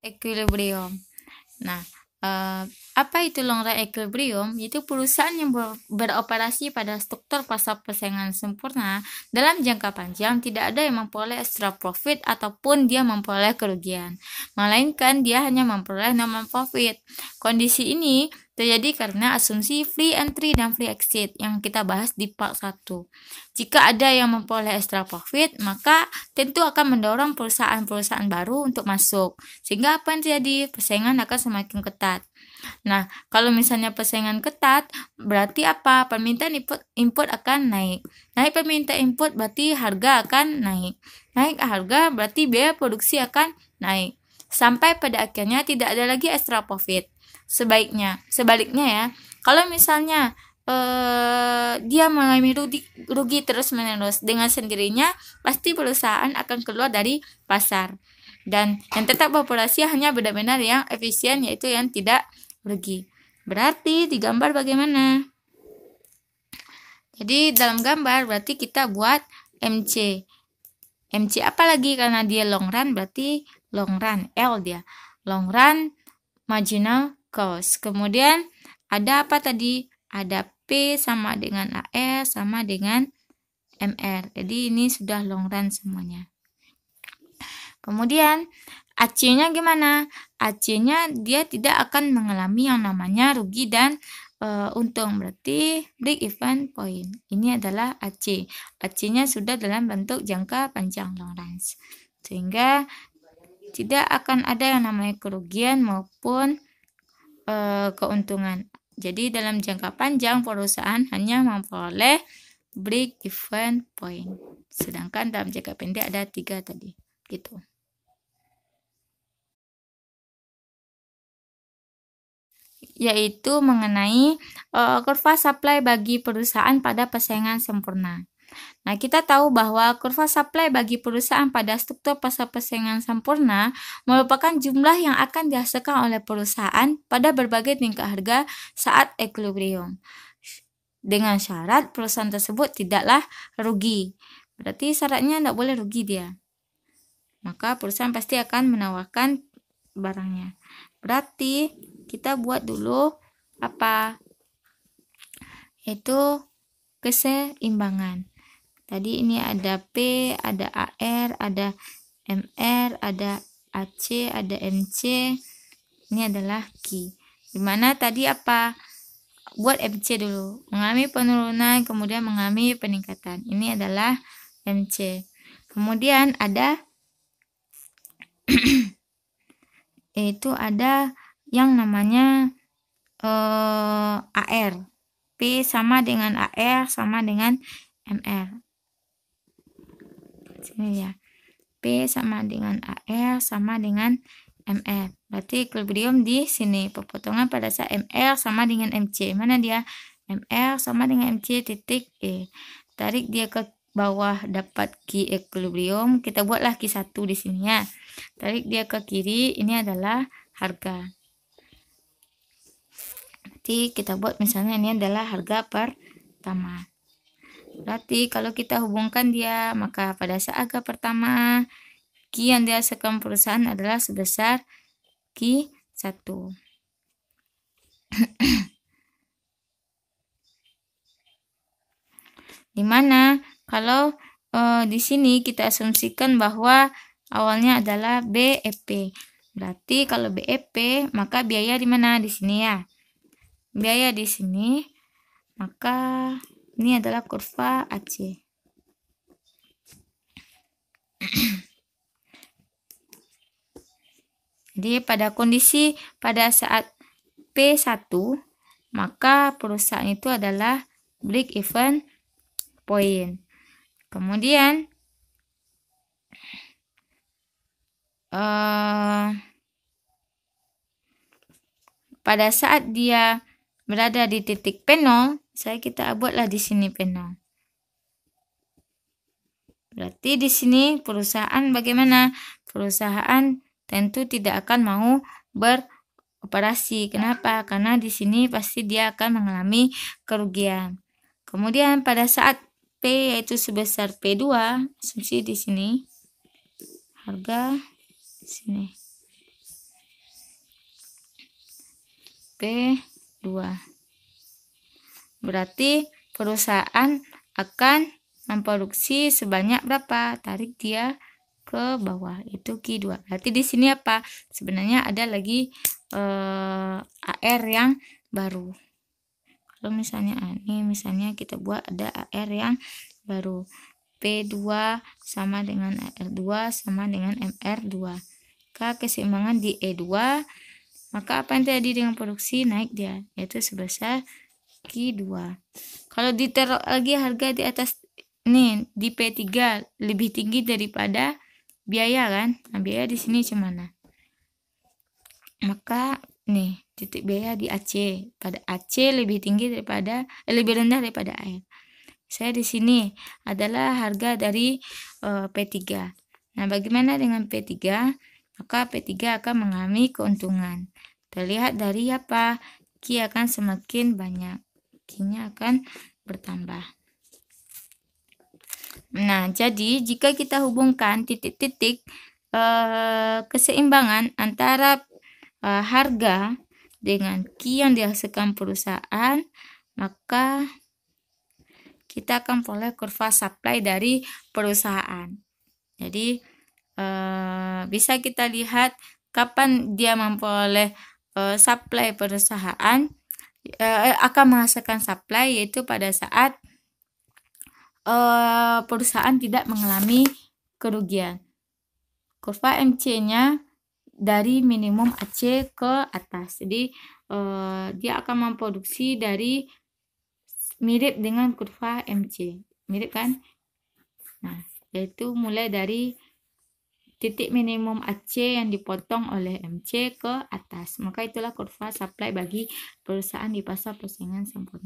equilibrium. Nah, apa itu long run equilibrium? Itu perusahaan yang beroperasi pada struktur pasar persaingan sempurna dalam jangka panjang, tidak ada yang memperoleh extra profit ataupun dia memperoleh kerugian, melainkan dia hanya memperoleh normal profit. Kondisi ini terjadi karena asumsi free entry dan free exit yang kita bahas di part 1. Jika ada yang memperoleh extra profit, maka tentu akan mendorong perusahaan-perusahaan baru untuk masuk. Sehingga apa yang terjadi? Persaingan akan semakin ketat. Nah, kalau misalnya persaingan ketat, berarti apa? Permintaan input akan naik. Naik permintaan input berarti harga akan naik. Naik harga berarti biaya produksi akan naik. Sampai pada akhirnya tidak ada lagi extra profit. Sebaliknya ya, kalau misalnya dia mengalami rugi terus-menerus, dengan sendirinya pasti perusahaan akan keluar dari pasar. Dan yang tetap beroperasi hanya benar-benar yang efisien, yaitu yang tidak rugi. Berarti di gambar bagaimana? Jadi dalam gambar berarti kita buat MC. MC apa lagi? Karena dia long run berarti long run, L dia. Long run marginal cost. Kemudian ada apa tadi? Ada P sama dengan AR sama dengan MR. Jadi ini sudah long run semuanya. Kemudian AC-nya gimana? AC-nya dia tidak akan mengalami yang namanya rugi dan untung, berarti break even point. Ini adalah AC. AC-nya sudah dalam bentuk jangka panjang long run. Sehingga tidak akan ada yang namanya kerugian maupun keuntungan. Jadi dalam jangka panjang perusahaan hanya memperoleh break even point. Sedangkan dalam jangka pendek ada 3 tadi. Gitu. Yaitu mengenai kurva supply bagi perusahaan pada persaingan sempurna. Nah, kita tahu bahwa kurva supply bagi perusahaan pada struktur pasar persaingan sempurna merupakan jumlah yang akan dihasilkan oleh perusahaan pada berbagai tingkat harga saat equilibrium. Dengan syarat perusahaan tersebut tidaklah rugi. Berarti syaratnya tidak boleh rugi dia. Maka perusahaan pasti akan menawarkan barangnya. Berarti kita buat dulu apa? Yaitu keseimbangan. Tadi ini ada P, ada AR, ada MR, ada AC, ada MC. Ini adalah Q. Dimana tadi apa? Buat MC dulu. Mengalami penurunan, kemudian mengalami peningkatan. Ini adalah MC. Kemudian ada yaitu ada yang namanya AR. P sama dengan AR sama dengan MR. Sini ya. P sama dengan AR sama dengan MR. Berarti equilibrium di sini. Perpotongan pada saat MR sama dengan MC. Mana dia? MR sama dengan MC titik E. Tarik dia ke bawah dapat Q equilibrium. Kita buatlah Q1 di sini ya. Tarik dia ke kiri. Ini adalah harga. Berarti kita buat misalnya ini adalah harga pertama. Berarti kalau kita hubungkan dia, maka pada saat harga pertama, Q yang dihasilkan perusahaan adalah sebesar Q1. Dimana kalau di sini kita asumsikan bahwa awalnya adalah BEP. Berarti kalau BEP, maka biaya di mana? Di sini ya. Biaya di sini, maka ini adalah kurva AC. Jadi pada kondisi pada saat P1, maka perusahaan itu adalah break even point. Kemudian pada saat dia berada di titik P0, kita buatlah di sini P0. Berarti di sini perusahaan bagaimana? Perusahaan tentu tidak akan mau beroperasi. Kenapa? Karena di sini pasti dia akan mengalami kerugian. Kemudian pada saat P yaitu sebesar P2, asumsi di sini harga di sini. P2. Berarti perusahaan akan memproduksi sebanyak berapa? Tarik dia ke bawah, itu Q2. Berarti di sini apa? Sebenarnya ada lagi AR yang baru. Kalau misalnya ini misalnya kita buat ada AR yang baru. P2 sama dengan AR2 sama dengan MR2. Maka keseimbangan di E2, maka apa yang terjadi dengan produksi? Naik dia, yaitu sebesar Q2. Kalau ditaruh lagi harga di atas nih di P3 lebih tinggi daripada biaya kan? Nah, biaya di sini gimana? Maka nih titik biaya di AC, pada AC lebih tinggi daripada lebih rendah daripada air. Saya di sini adalah harga dari P3. Nah, bagaimana dengan P3? Maka P3 akan mengalami keuntungan. Terlihat dari apa? Q akan semakin banyak. Q-nya akan bertambah. Nah, jadi jika kita hubungkan titik-titik keseimbangan antara harga dengan Q yang dihasilkan perusahaan, maka kita akan peroleh kurva supply dari perusahaan. Jadi bisa kita lihat kapan dia memperoleh supply perusahaan akan menghasilkan supply, yaitu pada saat perusahaan tidak mengalami kerugian. Kurva MC-nya dari minimum AC ke atas. Jadi dia akan memproduksi dari mirip dengan kurva MC. Mirip kan? Nah, yaitu mulai dari titik minimum AC yang dipotong oleh MC ke atas. Maka itulah kurva supply bagi perusahaan di pasar persaingan sempurna.